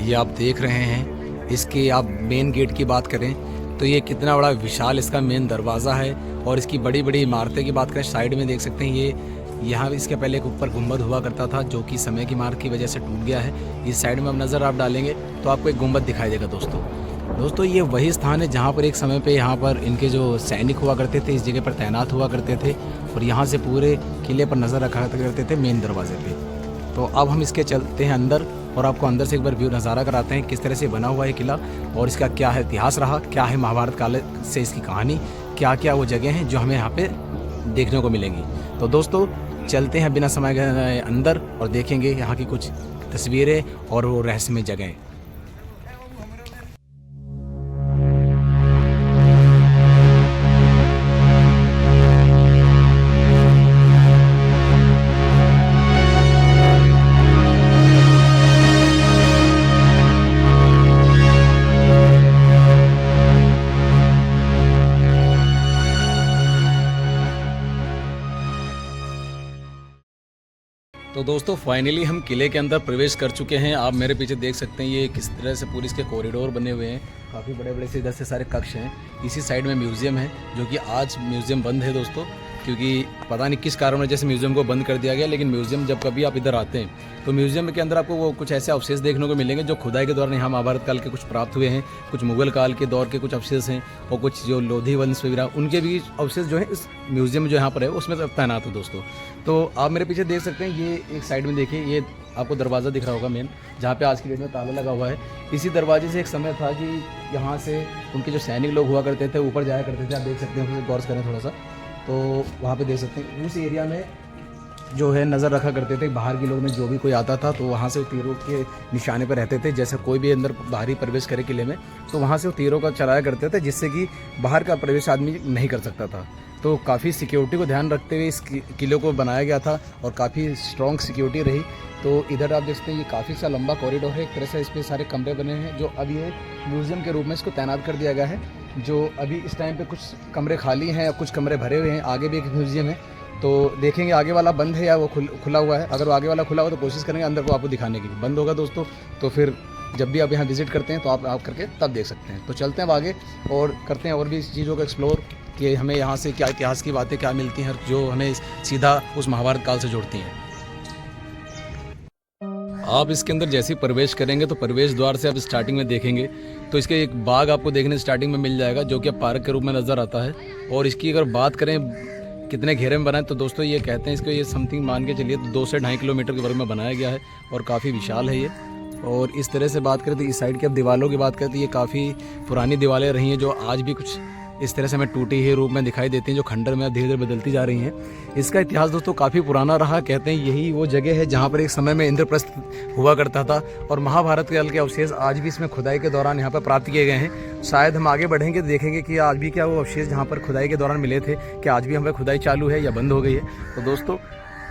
ये आप देख रहे हैं, इसके आप मेन गेट की बात करें तो ये कितना बड़ा विशाल इसका मेन दरवाज़ा है। और इसकी बड़ी बड़ी इमारतें की बात करें, साइड में देख सकते हैं ये यहाँ इसके पहले एक ऊपर गुंबद हुआ करता था जो कि समय की मार की वजह से टूट गया है। इस साइड में अब नज़र आप डालेंगे तो आपको एक गुंबद दिखाई देगा। दोस्तों ये वही स्थान है जहाँ पर एक समय पे यहाँ पर इनके जो सैनिक हुआ करते थे इस जगह पर तैनात हुआ करते थे और यहाँ से पूरे किले पर नज़र रखा करते थे मेन दरवाजे पे। तो अब हम इसके चलते हैं अंदर और आपको अंदर से एक बार व्यू नज़ारा कराते हैं किस तरह से बना हुआ है किला और इसका क्या है इतिहास रहा, क्या है महाभारत काल से इसकी कहानी, क्या क्या वो जगह हैं जो हमें यहाँ पे देखने को मिलेंगी। तो दोस्तों चलते हैं बिना समय गए अंदर और देखेंगे यहाँ की कुछ तस्वीरें और वो रहस्यमय जगह। तो दोस्तों फाइनली हम किले के अंदर प्रवेश कर चुके हैं। आप मेरे पीछे देख सकते हैं ये किस तरह से पूरी इसके कॉरिडोर बने हुए हैं, काफ़ी बड़े बड़े से इधर से सारे कक्ष हैं। इसी साइड में म्यूज़ियम है जो कि आज म्यूज़ियम बंद है दोस्तों, क्योंकि पता नहीं किस कारण वजह से म्यूज़ियम को बंद कर दिया गया। लेकिन म्यूज़ियम जब कभी आप इधर आते हैं तो म्यूज़ियम के अंदर आपको वो कुछ ऐसे अवशेष देखने को मिलेंगे जो खुदाई के दौरान यहाँ महाभारत काल के कुछ प्राप्त हुए हैं, कुछ मुगल काल के दौर के कुछ अवशेष हैं और कुछ जो लोधी वंश वगैरह उनके भी अवशेष जो है इस म्यूज़ियम जो यहाँ पर है उसमें तैनात है दोस्तों। तो आप मेरे पीछे देख सकते हैं ये एक साइड में देखिए, ये आपको दरवाज़ा दिख रहा होगा मेन, जहाँ पे आज की डेट में ताला लगा हुआ है। इसी दरवाजे से एक समय था कि यहाँ से उनके जो सैनिक लोग हुआ करते थे ऊपर जाया करते थे। आप देख सकते हैं, उसे गौर करें थोड़ा सा तो वहाँ पे देख सकते हैं उस एरिया में जो है नज़र रखा करते थे। बाहर के लोग में जो भी कोई आता था तो वहाँ से वो तीरों के निशाने पर रहते थे। जैसे कोई भी अंदर बाहरी प्रवेश करे किले में तो वहाँ से वो तीरों का चलाया करते थे, जिससे कि बाहर का प्रवेश आदमी नहीं कर सकता था। तो काफ़ी सिक्योरिटी को ध्यान रखते हुए इस किले को बनाया गया था और काफ़ी स्ट्रॉन्ग सिक्योरिटी रही। तो इधर आप देखते हैं ये काफ़ी सा लंबा कॉरिडोर है, एक तरह से इस पर सारे कमरे बने हैं जो अब ये म्यूज़ियम के रूप में इसको तैनात कर दिया गया है। जो अभी इस टाइम पे कुछ कमरे खाली हैं, कुछ कमरे भरे हुए हैं। आगे भी एक म्यूज़ियम है तो देखेंगे आगे वाला बंद है या वो खुला हुआ है। अगर वो आगे वाला खुला हो तो कोशिश करेंगे अंदर को आपको दिखाने की। बंद होगा दोस्तों तो फिर जब भी आप यहाँ विज़िट करते हैं तो आप करके तब देख सकते हैं। तो चलते हैं अब आगे और करते हैं और भी इस चीज़ों को एक्सप्लोर कि हमें यहाँ से क्या इतिहास की बातें क्या मिलती हैं जो हमें सीधा उस महाभारत काल से जोड़ती हैं। आप इसके अंदर जैसे ही प्रवेश करेंगे तो प्रवेश द्वार से आप स्टार्टिंग में देखेंगे तो इसके एक बाग आपको देखने स्टार्टिंग में मिल जाएगा जो कि पार्क के रूप में नज़र आता है। और इसकी अगर बात करें कितने घेरे में बना है तो दोस्तों ये कहते हैं इसको ये समथिंग मान के चलिए तो 2 से 2.5 किलोमीटर के वर्ग में बनाया गया है और काफ़ी विशाल है ये। और इस तरह से बात करें तो इस साइड की अब दीवारों की बात करें तो ये काफ़ी पुरानी दीवारें रही हैं जो आज भी कुछ इस तरह से हमें टूटी हुई रूप में दिखाई देती हैं, जो खंडर में धीरे धीरे बदलती जा रही हैं। इसका इतिहास दोस्तों काफ़ी पुराना रहा। कहते हैं यही वो जगह है जहाँ पर एक समय में इंद्रप्रस्थ हुआ करता था और महाभारत काल के अवशेष आज भी इसमें खुदाई के दौरान यहाँ पर प्राप्त किए गए हैं। शायद हम आगे बढ़ेंगे तो देखेंगे कि आज भी क्या वो अवशेष जहाँ पर खुदाई के दौरान मिले थे कि आज भी हमें खुदाई चालू है या बंद हो गई है। तो दोस्तों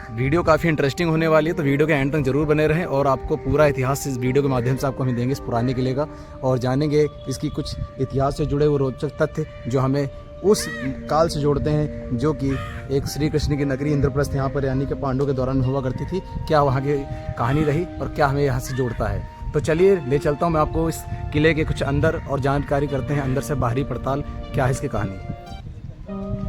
वीडियो काफ़ी इंटरेस्टिंग होने वाली है तो वीडियो के एंड तक जरूर बने रहें और आपको पूरा इतिहास इस वीडियो के माध्यम से आपको हम देंगे इस पुराने किले का और जानेंगे इसकी कुछ इतिहास से जुड़े हुए रोचक तथ्य जो हमें उस काल से जोड़ते हैं जो कि एक श्री कृष्ण की नगरी इंद्रप्रस्थ यहाँ पर यानी कि पांडवों के दौरान हुआ करती थी। क्या वहाँ की कहानी रही और क्या हमें यहाँ से जोड़ता है। तो चलिए ले चलता हूँ मैं आपको इस किले के कुछ अंदर और जानकारी करते हैं अंदर से बाहरी पड़ताल क्या है इसकी कहानी।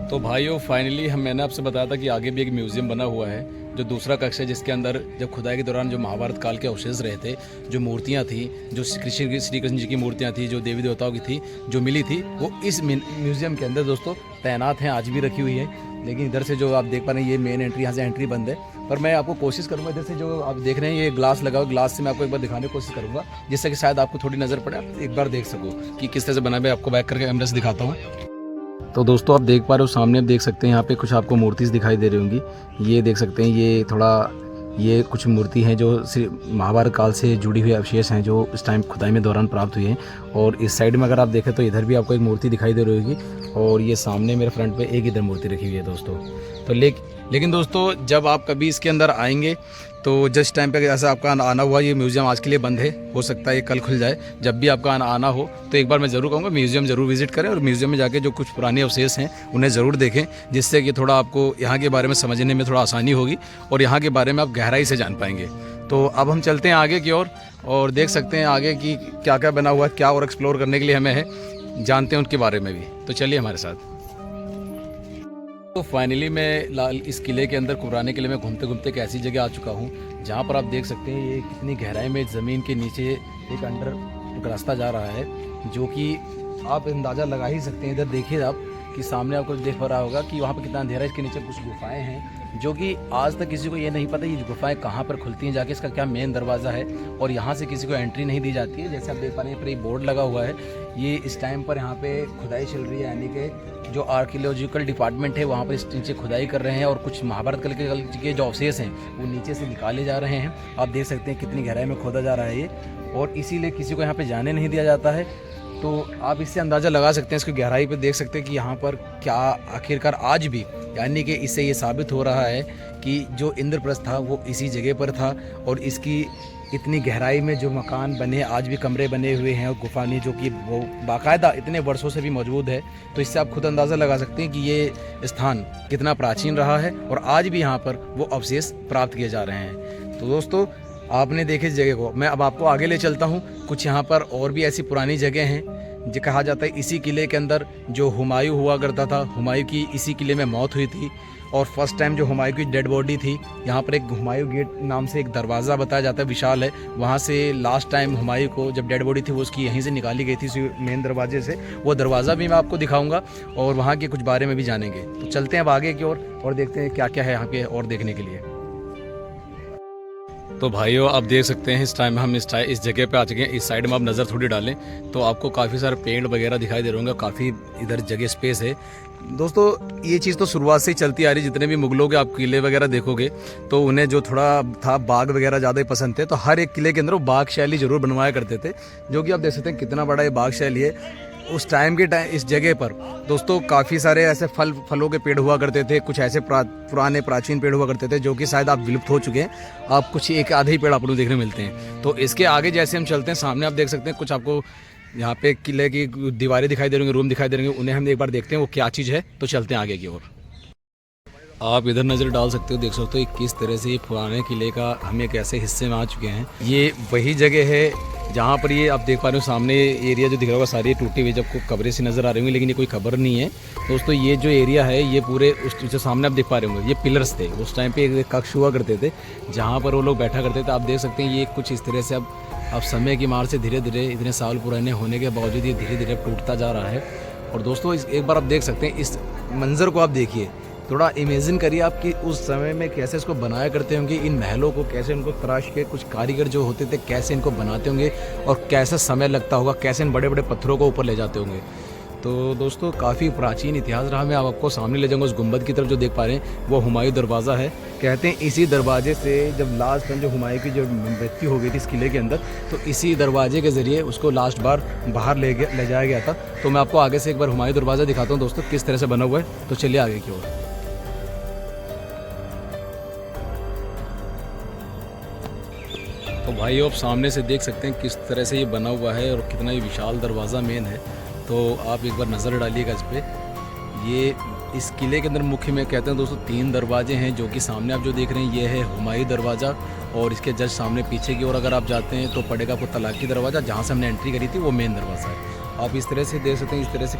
तो भाइयों फाइनली मैंने आपसे बताया था कि आगे भी एक म्यूज़ियम बना हुआ है जो दूसरा कक्ष है जिसके अंदर जब खुदाई के दौरान जो महाभारत काल के अवशेष रहे थे, जो मूर्तियाँ थी, जो श्री कृष्ण जी की मूर्तियाँ थी, जो देवी देवताओं की थी जो मिली थी वो इस म्यूज़ियम के अंदर दोस्तों तैनात हैं, आज भी रखी हुई है। लेकिन इधर से जो आप देख पा रहे हैं ये मेन एंट्री, यहाँ से एंट्री बंद है। पर मैं आपको कोशिश करूँगा इधर से जो आप देख रहे हैं ये ग्लास लगा हुआ, ग्लास से मैं आपको एक बार दिखाने की कोशिश करूँगा जिससे कि शायद आपको थोड़ी नज़र पड़े, आप एक बार देख सको कि किस तरह से बना। मैं आपको बैक करके कैमरे से दिखाता हूँ। तो दोस्तों आप देख पा रहे हो सामने, आप देख सकते हैं यहाँ पे कुछ आपको मूर्तियाँ दिखाई दे रही होंगी। ये देख सकते हैं ये थोड़ा ये कुछ मूर्ति हैं जो महाभारत काल से जुड़ी हुई अवशेष हैं जो इस टाइम खुदाई में दौरान प्राप्त हुई हैं। और इस साइड में अगर आप देखें तो इधर भी आपको एक मूर्ति दिखाई दे रही होगी और ये सामने मेरे फ्रंट पे एक इधर मूर्ति रखी हुई है दोस्तों। तो लेकिन दोस्तों जब आप कभी इसके अंदर आएंगे तो जिस टाइम पे ऐसा आपका आना हुआ, ये म्यूज़ियम आज के लिए बंद है, हो सकता है ये कल खुल जाए। जब भी आपका आना हो तो एक बार मैं ज़रूर कहूँगा म्यूज़ियम ज़रूर विजिट करें और म्यूज़ियम में जाके जो कुछ पुराने अवशेष हैं उन्हें ज़रूर देखें, जिससे कि थोड़ा आपको यहाँ के बारे में समझने में थोड़ा आसानी होगी और यहाँ के बारे में आप गहराई से जान पाएंगे। तो अब हम चलते हैं आगे की ओर और देख सकते हैं आगे की क्या क्या बना हुआ है, क्या और एक्सप्लोर करने के लिए हमें है, जानते हैं उनके बारे में भी। तो चलिए हमारे साथ। तो फाइनली मैं लाल इस किले के अंदर, कुबरानी किले में घूमते घूमते एक ऐसी जगह आ चुका हूँ जहाँ पर आप देख सकते हैं ये कितनी गहराई में ज़मीन के नीचे एक अंडर एक रास्ता जा रहा है, जो कि आप अंदाज़ा लगा ही सकते हैं। इधर देखिए आप कि सामने आपको देख पा रहा होगा कि वहाँ पर कितना अंधेरा है। इसके नीचे कुछ गुफाएं हैं जो कि आज तक किसी को ये नहीं पता ये गुफाएं कहाँ पर खुलती हैं, जाके इसका क्या मेन दरवाज़ा है, और यहाँ से किसी को एंट्री नहीं दी जाती है। जैसे आप देख पा रहे हैं, पर ये बोर्ड लगा हुआ है। ये इस टाइम पर यहाँ पे खुदाई चल रही है, यानी कि जो आर्कियोलॉजिकल डिपार्टमेंट है वहाँ पर इस नीचे खुदाई कर रहे हैं, और कुछ महाभारत काल के जो अवशेष हैं वो नीचे से निकाले जा रहे हैं। आप देख सकते हैं कितनी गहराई में खोदा जा रहा है ये, और इसीलिए किसी को यहाँ पे जाने नहीं दिया जाता है। तो आप इससे अंदाज़ा लगा सकते हैं, इसकी गहराई पे देख सकते हैं कि यहाँ पर क्या आखिरकार आज भी, यानी कि इससे ये साबित हो रहा है कि जो इंद्रप्रस्थ था वो इसी जगह पर था, और इसकी इतनी गहराई में जो मकान बने, आज भी कमरे बने हुए हैं और गुफानी जो कि वो बाकायदा इतने वर्षों से भी मौजूद है। तो इससे आप खुद अंदाज़ा लगा सकते हैं कि ये स्थान कितना प्राचीन रहा है, और आज भी यहाँ पर वो अवशेष प्राप्त किए जा रहे हैं। तो दोस्तों, आपने देखे इस जगह को, मैं अब आपको आगे ले चलता हूँ। कुछ यहाँ पर और भी ऐसी पुरानी जगह हैं जो कहा जाता है इसी किले के अंदर जो हुमायूं हुआ करता था, हुमायूं की इसी किले में मौत हुई थी, और फर्स्ट टाइम जो हुमायूं की डेड बॉडी थी, यहाँ पर एक हुमायूं गेट नाम से एक दरवाज़ा बताया जाता है, विशाल है, वहाँ से लास्ट टाइम हुमायूं को जब डेड बॉडी थी वो उसकी यहीं से निकाली गई थी, मेन दरवाजे से। वो दरवाज़ा भी मैं आपको दिखाऊंगा और वहाँ के कुछ बारे में भी जानेंगे। तो चलते हैं अब आगे की ओर और देखते हैं क्या क्या है यहाँ पे और देखने के लिए। तो भाइयों, आप देख सकते हैं इस टाइम हम इस जगह पे आ चुके हैं। इस साइड में आप नज़र थोड़ी डालें तो आपको काफ़ी सारे पेड़ वगैरह दिखाई दे रहे होंगे, काफ़ी इधर जगह स्पेस है। दोस्तों, ये चीज़ तो शुरुआत से ही चलती आ रही, जितने भी मुगलों के आप किले वगैरह देखोगे तो उन्हें जो थोड़ा था बाग वगैरह ज़्यादा ही पसंद थे, तो हर एक किले के अंदर वो बाग शैली ज़रूर बनवाया करते थे, जो कि आप देख सकते हैं कितना बड़ा ये बाग शैली है। उस टाइम के इस जगह पर दोस्तों काफ़ी सारे ऐसे फलों के पेड़ हुआ करते थे, कुछ ऐसे पुराने प्राचीन पेड़ हुआ करते थे जो कि शायद आप विलुप्त हो चुके हैं। आप कुछ एक आधे ही पेड़ आपको देखने मिलते हैं। तो इसके आगे जैसे हम चलते हैं, सामने आप देख सकते हैं कुछ आपको यहाँ पे किले की दीवारें दिखाई दे रही होंगी, रूम दिखाई दे रहे होंगे, उन्हें हम एक बार देखते हैं वो क्या चीज़ है। तो चलते हैं आगे की ओर। आप इधर नज़र डाल सकते हो, देख सकते हो किस तरह से ये पुराने किले का हम एक ऐसे हिस्से में आ चुके हैं। ये वही जगह है जहाँ पर ये आप देख पा रहे हो सामने एरिया जो दिख रहा होगा, सारी टूटी हुई जब को कब्रें सी नज़र आ रही होंगी, लेकिन ये कोई खबर नहीं है दोस्तों। ये जो एरिया है ये पूरे उस जो सामने आप देख पा रहे होंगे, ये पिलर्स थे। उस टाइम पे एक कक्ष हुआ करते थे जहाँ पर वो लोग बैठा करते थे। आप देख सकते हैं ये कुछ इस तरह से अब समय की मार से धीरे धीरे इतने साल पुराने होने के बावजूद ये धीरे धीरे टूटता जा रहा है। और दोस्तों, एक बार आप देख सकते हैं इस मंज़र को, आप देखिए, थोड़ा इमेजिन करिए आप कि उस समय में कैसे इसको बनाया करते होंगे, इन महलों को कैसे उनको तराश के कुछ कारीगर जो होते थे कैसे इनको बनाते होंगे, और कैसा समय लगता होगा, कैसे इन बड़े बड़े पत्थरों को ऊपर ले जाते होंगे। तो दोस्तों, काफ़ी प्राचीन इतिहास रहा। मैं आपको सामने ले जाऊँगा उस गुंबद की तरफ जो देख पा रहे हैं, वो हुमायूं दरवाज़ा है। कहते हैं इसी दरवाजे से जब लास्ट टाइम जो हुमायूं की जो मृत्यु हो गई थी इस किले के अंदर, तो इसी दरवाजे के ज़रिए उसको लास्ट बार बाहर ले जाया गया था। तो मैं आपको आगे से एक बार हुमायूं दरवाज़ा दिखाता हूँ दोस्तों किस तरह से बना हुआ है। तो चलिए आगे की ओर। तो भाई आप सामने से देख सकते हैं किस तरह से ये बना हुआ है और कितना ही विशाल दरवाज़ा मेन है। तो आप एक बार नज़र डालिएगा इस पर। ये इस किले के अंदर मुख्य में कहते हैं दोस्तों 3 दरवाजे हैं, जो कि सामने आप जो देख रहे हैं ये है हुमायूं दरवाज़ा, और इसके जस्ट सामने पीछे की ओर अगर आप जाते हैं तो पड़ेगा आपको तलाकी दरवाज़ा, जहाँ से हमने एंट्री करी थी वो मेन दरवाज़ा है। आप इस तरह से देख सकते हैं, इस तरह से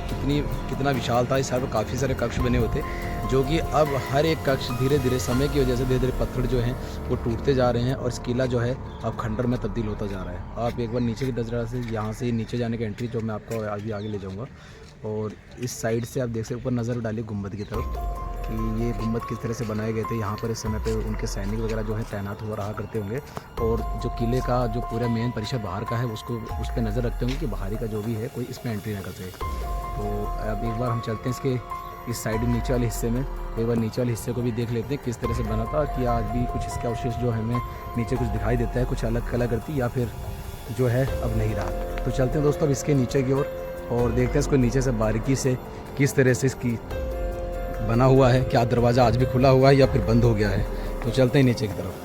कितना विशाल था। इस साइड पर काफ़ी सारे कक्ष बने हुए थे, जो कि अब हर एक कक्ष धीरे धीरे समय की वजह से धीरे धीरे पत्थर जो हैं वो टूटते जा रहे हैं, और इस किला जो है अब खंडर में तब्दील होता जा रहा है। आप एक बार नीचे की नज़र से यहाँ से नीचे जाने की एंट्री जो मैं आपको अभी आगे ले जाऊँगा, और इस साइड से आप देख सकते ऊपर नज़र डालिए गुंबद की तरफ कि ये गुंबद किस तरह से बनाए गए थे। यहाँ पर इस समय पे उनके सैनिक वगैरह जो है तैनात हुआ रहा करते होंगे, और जो किले का जो पूरा मेन परिसर बाहर का है उसको उस पर नज़र रखते होंगे कि बाहरी का जो भी है कोई इसमें एंट्री ना कर सके। तो अब एक बार हम चलते हैं इसके इस साइड नीचे वाले हिस्से में, एक बार नीचे वाले हिस्से को भी देख लेते हैं किस तरह से बना था, कि आज भी कुछ इसका अवशेष जो हमें नीचे कुछ दिखाई देता है, कुछ अलग कलाकृति या फिर जो है अब नहीं रहा। तो चलते हैं दोस्तों अब इसके नीचे की ओर और देखते हैं इसको नीचे से बारीकी से किस तरह से इसकी बना हुआ है, क्या दरवाज़ा आज भी खुला हुआ है या फिर बंद हो गया है। तो चलते हैं नीचे की तरफ।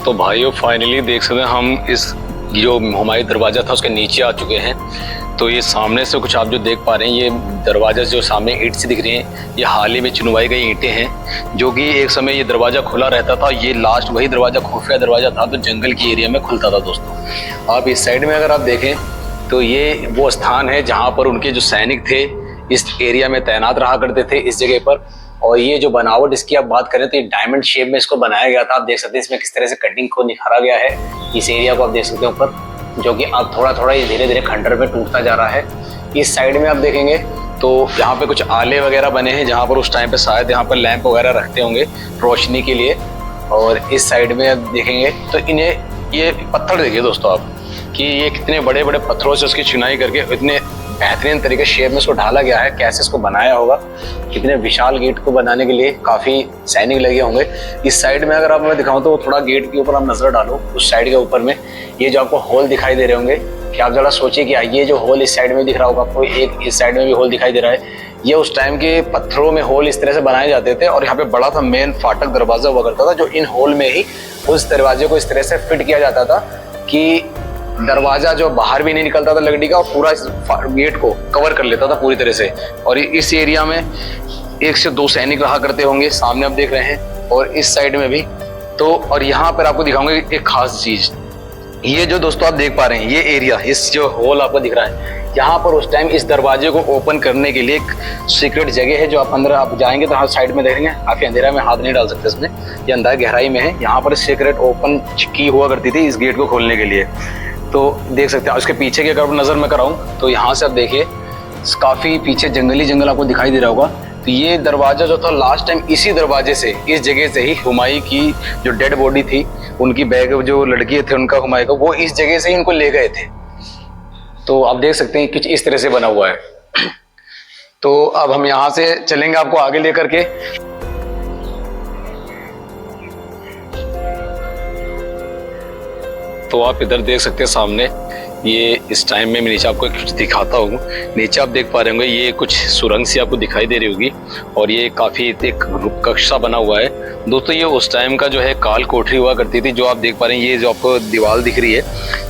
तो भाइयों फाइनली देख सकते हैं हम इस जो हुमायूं दरवाज़ा था उसके नीचे आ चुके हैं। तो ये सामने से कुछ आप जो देख पा रहे हैं, ये दरवाज़ा जो सामने ईंट से दिख रही हैं, ये हाल ही में चुनवाई गई ईंटें हैं, जो कि एक समय ये दरवाज़ा खुला रहता था। ये लास्ट वही दरवाज़ा खुफिया दरवाज़ा था, तो जंगल की एरिया में खुलता था दोस्तों। आप इस साइड में अगर आप देखें तो ये वो स्थान है जहाँ पर उनके जो सैनिक थे इस एरिया में तैनात रहा करते थे इस जगह पर। और ये जो बनावट इसकी आप बात करें तो ये डायमंड शेप में इसको बनाया गया था। आप देख सकते हैं इसमें किस तरह से कटिंग को निखारा गया है। इस एरिया को आप देख सकते हैं ऊपर, जो कि अब थोड़ा थोड़ा ये धीरे धीरे खंडर में टूटता जा रहा है। इस साइड में आप देखेंगे तो यहाँ पे कुछ आले वगैरह बने हैं, जहाँ पर उस टाइम पे शायद यहाँ पर लैंप वगैरह रखते होंगे रोशनी के लिए। और इस साइड में आप देखेंगे तो इन्हें ये पत्थर देखिए दोस्तों आप, कि ये कितने बड़े बड़े पत्थरों से उसकी चुनाई करके इतने बेहतरीन तरीके शेप में इसको ढाला गया है। कैसे इसको बनाया होगा, कितने विशाल गेट को बनाने के लिए काफ़ी सैनिक लगे होंगे। इस साइड में अगर आप मैं दिखाऊं तो थोड़ा गेट के ऊपर आप नजर डालो, उस साइड के ऊपर में ये जो आपको होल दिखाई दे रहे होंगे, कि आप जरा सोचिए कि ये जो होल इस साइड में दिख रहा होगा आपको, एक इस साइड में भी होल दिखाई दे रहा है। ये उस टाइम के पत्थरों में होल इस तरह से बनाए जाते थे। और यहाँ पे बड़ा सा मेन फाटक दरवाजा हुआ करता था, जो इन होल में ही उस दरवाजे को इस तरह से फिट किया जाता था कि दरवाजा जो बाहर भी नहीं निकलता था लकड़ी का, और पूरा इस गेट को कवर कर लेता था पूरी तरह से। और इस एरिया में 1 से 2 सैनिक रहा करते होंगे, सामने आप देख रहे हैं, और इस साइड में भी। तो और यहाँ पर आपको दिखाऊंगा एक खास चीज, ये जो दोस्तों आप देख पा रहे हैं ये एरिया, इस जो होल आपको दिख रहा है, यहाँ पर उस टाइम इस दरवाजे को ओपन करने के लिए एक सीक्रेट जगह है, जो आप अंदर आप जाएंगे तो हाँ साइड में देखेंगे, काफी अंधेरा में हाथ नहीं डाल सकते इसमें, ये अंदर गहराई में है। यहाँ पर सीक्रेट ओपन की हुआ करती थी इस गेट को खोलने के लिए। तो देख सकते हैं उसके पीछे की अगर नजर में कराऊं तो यहाँ से आप देखिए काफी पीछे जंगली जंगल आपको दिखाई दे रहा होगा। तो ये दरवाजा जो था लास्ट टाइम इसी दरवाजे से, इस जगह से ही हुमायूं की जो डेड बॉडी थी, उनकी बैग जो लड़की थे उनका हुमायूं का, वो इस जगह से ही उनको ले गए थे। तो आप देख सकते हैं कुछ इस तरह से बना हुआ है। तो अब हम यहाँ से चलेंगे आपको आगे लेकर के। तो आप इधर देख सकते हैं सामने, ये इस टाइम में मैं नीचे आपको कुछ दिखाता हूँ। नीचे आप देख पा रहे होंगे ये कुछ सुरंग सी आपको दिखाई दे रही होगी, और ये काफी एक कक्षा बना हुआ है दोस्तों। ये उस टाइम का जो है काल कोठरी हुआ करती थी, जो आप देख पा रहे हैं। ये जो आपको दीवार दिख रही है,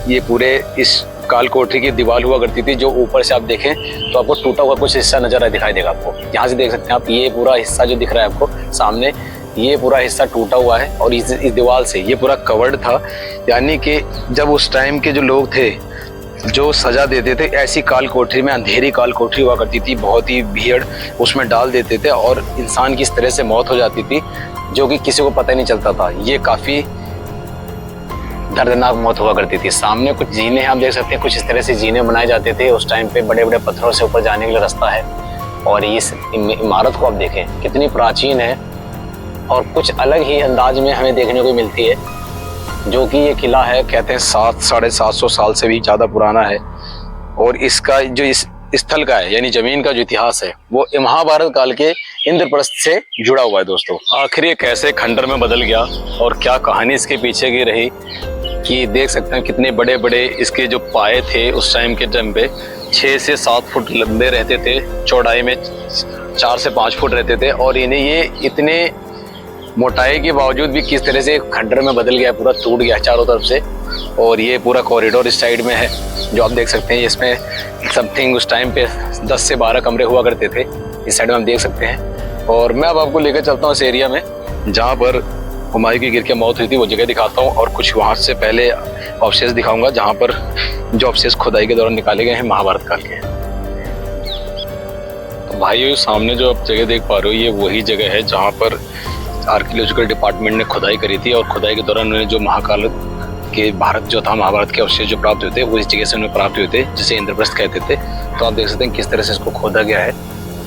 ये पूरे इस काल कोठरी की दीवार हुआ करती थी, जो ऊपर से आप देखें तो आपको टूटा हुआ कुछ हिस्सा नजर दिखाई देगा आपको। यहाँ से देख सकते हैं आप, ये पूरा हिस्सा जो दिख रहा है आपको सामने, ये पूरा हिस्सा टूटा हुआ है, और इस दीवार से ये पूरा कवर्ड था। यानी कि जब उस टाइम के जो लोग थे जो सजा देते थे, ऐसी काल कोठरी में, अंधेरी काल कोठरी हुआ करती थी, बहुत ही भीड़, उसमें डाल देते थे और इंसान की इस तरह से मौत हो जाती थी, जो कि किसी को पता ही नहीं चलता था। ये काफी दर्दनाक मौत हुआ करती थी। सामने कुछ जीने हैं, आप देख सकते हैं, कुछ इस तरह से जीने बनाए जाते थे उस टाइम पे, बड़े बड़े पत्थरों से ऊपर जाने के लिए रास्ता है। और इस इमारत को आप देखें कितनी प्राचीन है, और कुछ अलग ही अंदाज में हमें देखने को मिलती है, जो कि ये किला है, कहते हैं 700-750 साल से भी ज़्यादा पुराना है। और इसका जो इस स्थल का है, यानी जमीन का जो इतिहास है, वो महाभारत काल के इंद्रप्रस्थ से जुड़ा हुआ है दोस्तों। आखिर ये कैसे खंडर में बदल गया और क्या कहानी इसके पीछे की रही, कि देख सकते हैं कितने बड़े बड़े इसके जो पाए थे उस टाइम के टाइम पे 6 से 7 फुट लंबे रहते थे, चौड़ाई में 4 से 5 फुट रहते थे, और इन्हें ये इतने मोटाई के बावजूद भी किस तरह से खंडर में बदल गया, पूरा टूट गया चारों तरफ से। और ये पूरा कॉरिडोर इस साइड में है, जो आप देख सकते हैं। इसमें समथिंग उस टाइम पे 10 से 12 कमरे हुआ करते थे, इस साइड में आप देख सकते हैं। और मैं अब आपको लेकर चलता हूँ इस एरिया में जहाँ पर हुमायूं की गिर के मौत हुई थी, वो जगह दिखाता हूँ, और कुछ वहाँ से पहले अवशेष दिखाऊंगा जहाँ पर जो अवशेष खुदाई के दौरान निकाले गए हैं महाभारत काल के। तो भाइयों सामने जो आप जगह देख पा रहे हो, ये वही जगह है जहाँ पर आर्कियोलॉजिकल डिपार्टमेंट ने खुदाई करी थी, और खुदाई के दौरान उन्हें जो महाकाल के भारत जो था, महाभारत के अवशेष जो प्राप्त हुए थे, वो इस जगह से उन्हें प्राप्त हुए थे, जिसे इंद्रप्रस्थ कहते थे। तो आप देख सकते हैं किस तरह से इसको खोदा गया है,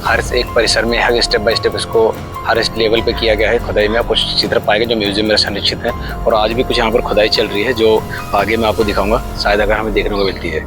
हर एक परिसर में हर स्टेप बाय स्टेप इसको हर लेवल पे किया गया है खुदाई में। आप कुछ चित्र पाएंगे जो म्यूजियम में संरक्षित है, और आज भी कुछ यहाँ पर खुदाई चल रही है, जो आगे मैं आपको दिखाऊंगा, शायद अगर हमें देखने को मिलती है।